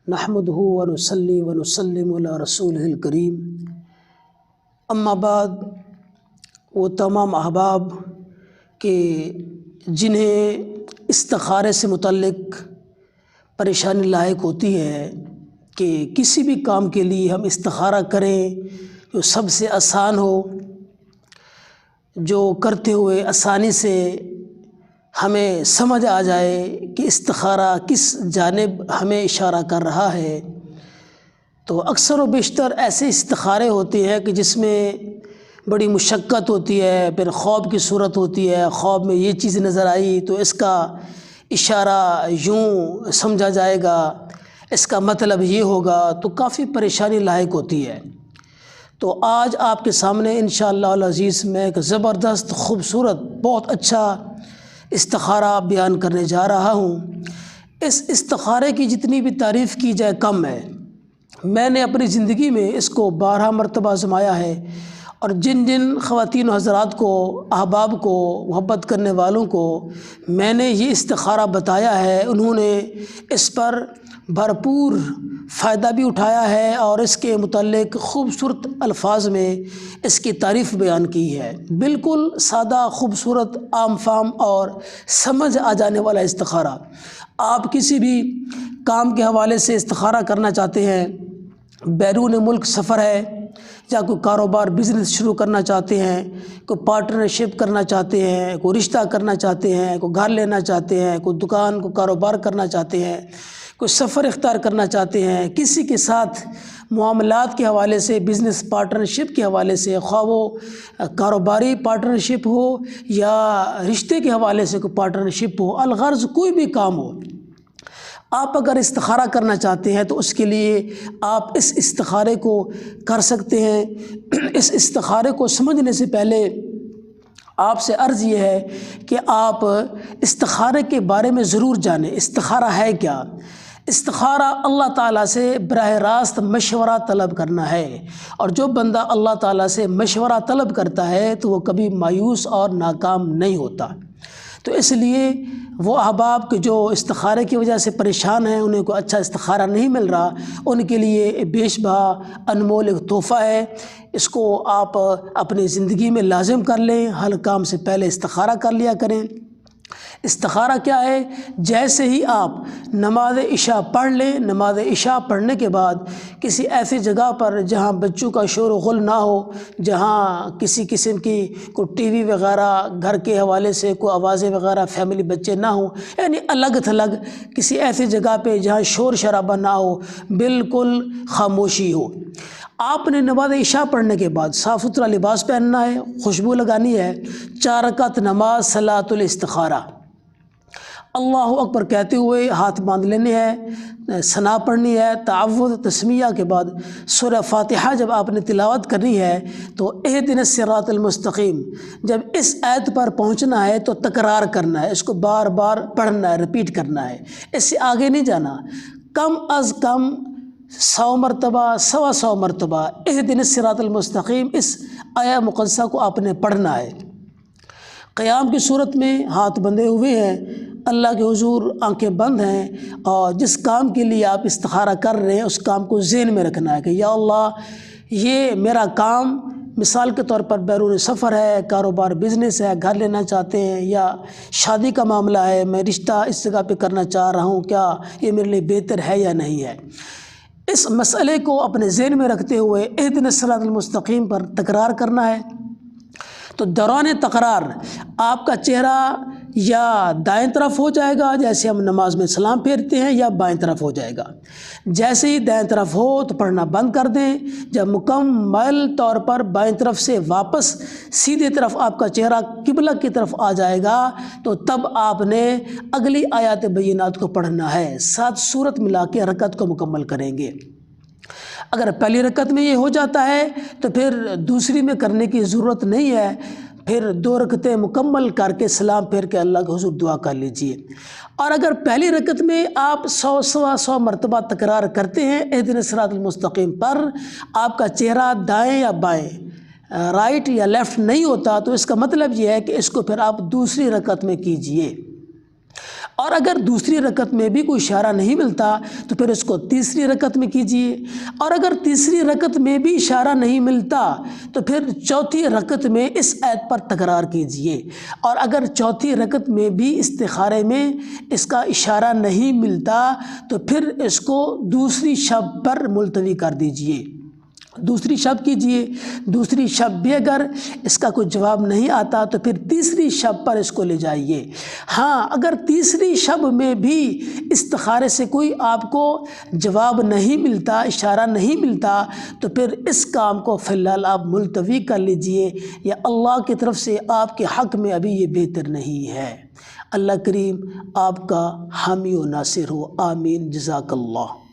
نحمدہ ونصلی ونسلم علی رسولہ الکریم، اما بعد۔ وہ تمام احباب کہ جنہیں استخارے سے متعلق پریشانی لاحق ہوتی ہے کہ کسی بھی کام کے لیے ہم استخارہ کریں جو سب سے آسان ہو، جو کرتے ہوئے آسانی سے ہمیں سمجھ آ جائے کہ استخارہ کس جانب ہمیں اشارہ کر رہا ہے، تو اکثر و بیشتر ایسے استخارے ہوتے ہیں کہ جس میں بڑی مشقت ہوتی ہے، پھر خواب کی صورت ہوتی ہے، خواب میں یہ چیز نظر آئی تو اس کا اشارہ یوں سمجھا جائے گا، اس کا مطلب یہ ہوگا، تو کافی پریشانی لاحق ہوتی ہے۔ تو آج آپ کے سامنے انشاءاللہ العزیز میں ایک زبردست خوبصورت بہت اچھا استخارہ بیان کرنے جا رہا ہوں۔ اس استخارے کی جتنی بھی تعریف کی جائے کم ہے۔ میں نے اپنی زندگی میں اس کو 12 مرتبہ آزمایا ہے، اور جن خواتین و حضرات کو، احباب کو، محبت کرنے والوں کو میں نے یہ استخارہ بتایا ہے، انہوں نے اس پر بھرپور فائدہ بھی اٹھایا ہے اور اس کے متعلق خوبصورت الفاظ میں اس کی تعریف بیان کی ہے۔ بالکل سادہ، خوبصورت، عام فام اور سمجھ آ جانے والا استخارہ۔ آپ کسی بھی کام کے حوالے سے استخارہ کرنا چاہتے ہیں، بیرون ملک سفر ہے، یا کوئی کاروبار بزنس شروع کرنا چاہتے ہیں، کوئی پارٹنرشپ کرنا چاہتے ہیں، کوئی رشتہ کرنا چاہتے ہیں، کوئی گھر لینا چاہتے ہیں، کوئی دکان کو کاروبار کرنا چاہتے ہیں، کوئی سفر اختیار کرنا چاہتے ہیں، کسی کے ساتھ معاملات کے حوالے سے، بزنس پارٹنرشپ کے حوالے سے، خواہ وہ کاروباری پارٹنرشپ ہو یا رشتے کے حوالے سے کوئی پارٹنرشپ ہو، الغرض کوئی بھی کام ہو، آپ اگر استخارہ کرنا چاہتے ہیں تو اس کے لیے آپ اس استخارے کو کر سکتے ہیں۔ اس استخارے کو سمجھنے سے پہلے آپ سے عرض یہ ہے کہ آپ استخارے کے بارے میں ضرور جانیں۔ استخارہ ہے کیا؟ استخارہ اللہ تعالیٰ سے براہ راست مشورہ طلب کرنا ہے، اور جو بندہ اللہ تعالیٰ سے مشورہ طلب کرتا ہے تو وہ کبھی مایوس اور ناکام نہیں ہوتا۔ تو اس لیے وہ احباب کے جو استخارے کی وجہ سے پریشان ہیں، انہیں کوئی اچھا استخارہ نہیں مل رہا، ان کے لیے بیش بہا انمول ایک تحفہ ہے۔ اس کو آپ اپنی زندگی میں لازم کر لیں، ہر کام سے پہلے استخارہ کر لیا کریں۔ استخارہ کیا ہے؟ جیسے ہی آپ نماز عشاء پڑھ لیں، نماز عشاء پڑھنے کے بعد کسی ایسی جگہ پر جہاں بچوں کا شور و غل نہ ہو، جہاں کسی قسم کی کوئی ٹی وی وغیرہ، گھر کے حوالے سے کوئی آوازیں وغیرہ، فیملی بچے نہ ہوں، یعنی الگ تھلگ کسی ایسی جگہ پہ جہاں شور شرابہ نہ ہو، بالکل خاموشی ہو۔ آپ نے نماز عشاء پڑھنے کے بعد صاف ستھرا لباس پہننا ہے، خوشبو لگانی ہے، 4 رکعت نماز صلاۃ الاستخارہ، اللہ اکبر کہتے ہوئے ہاتھ باندھ لینے ہیں، ثنا پڑھنی ہے، تعوذ تسمیہ کے بعد سورہ فاتحہ جب آپ نے تلاوت کرنی ہے تو اہدنا الصراط المستقیم، جب اس آیت پر پہنچنا ہے تو تکرار کرنا ہے، اس کو بار بار پڑھنا ہے، ریپیٹ کرنا ہے، اس سے آگے نہیں جانا۔ کم از کم 100 مرتبہ، 125 مرتبہ اہدنا الصراط المستقیم اس آیہ مقدسہ کو آپ نے پڑھنا ہے۔ قیام کی صورت میں ہاتھ بندھے ہوئے ہیں، اللہ کے حضور آنکھیں بند ہیں، اور جس کام کے لیے آپ استخارہ کر رہے ہیں اس کام کو ذہن میں رکھنا ہے کہ یا اللہ، یہ میرا کام مثال کے طور پر بیرون سفر ہے، کاروبار بزنس ہے، گھر لینا چاہتے ہیں، یا شادی کا معاملہ ہے، میں رشتہ اس جگہ پہ کرنا چاہ رہا ہوں، کیا یہ میرے لیے بہتر ہے یا نہیں ہے؟ اس مسئلے کو اپنے ذہن میں رکھتے ہوئے اہدنا الصراط المستقیم پر تکرار کرنا ہے۔ تو دوران تکرار آپ کا چہرہ یا دائیں طرف ہو جائے گا، جیسے ہم نماز میں سلام پھیرتے ہیں، یا بائیں طرف ہو جائے گا۔ جیسے ہی دائیں طرف ہو تو پڑھنا بند کر دیں۔ جب مکمل طور پر بائیں طرف سے واپس سیدھے طرف آپ کا چہرہ قبلہ کی طرف آ جائے گا تو تب آپ نے اگلی آیات بینات کو پڑھنا ہے، 7 سورت ملا کے رکعت کو مکمل کریں گے۔ اگر پہلی رکعت میں یہ ہو جاتا ہے تو پھر دوسری میں کرنے کی ضرورت نہیں ہے، پھر 2 رکعتیں مکمل کر کے سلام پھیر کے اللہ کے حضور دعا کر لیجئے۔ اور اگر پہلی رکعت میں آپ 100 مرتبہ تکرار کرتے ہیں اہدنا الصراط المستقیم پر، آپ کا چہرہ دائیں یا بائیں، رائٹ یا لیفٹ نہیں ہوتا، تو اس کا مطلب یہ ہے کہ اس کو پھر آپ دوسری رکعت میں کیجئے۔ اور اگر دوسری رکعت میں بھی کوئی اشارہ نہیں ملتا تو پھر اس کو تیسری رکعت میں کیجئے، اور اگر تیسری رکعت میں بھی اشارہ نہیں ملتا تو پھر چوتھی رکعت میں اس آیت پر تکرار کیجئے، اور اگر چوتھی رکعت میں بھی استخارے میں اس کا اشارہ نہیں ملتا تو پھر اس کو دوسری شب پر ملتوی کر دیجئے، دوسری شب کیجئے۔ دوسری شب بھی اگر اس کا کوئی جواب نہیں آتا تو پھر تیسری شب پر اس کو لے جائیے۔ ہاں، اگر تیسری شب میں بھی استخارے سے کوئی آپ کو جواب نہیں ملتا، اشارہ نہیں ملتا، تو پھر اس کام کو فی الحال آپ ملتوی کر لیجئے، یا اللہ کی طرف سے آپ کے حق میں ابھی یہ بہتر نہیں ہے۔ اللہ کریم آپ کا حامی و ناصر ہو، آمین، جزاک اللہ۔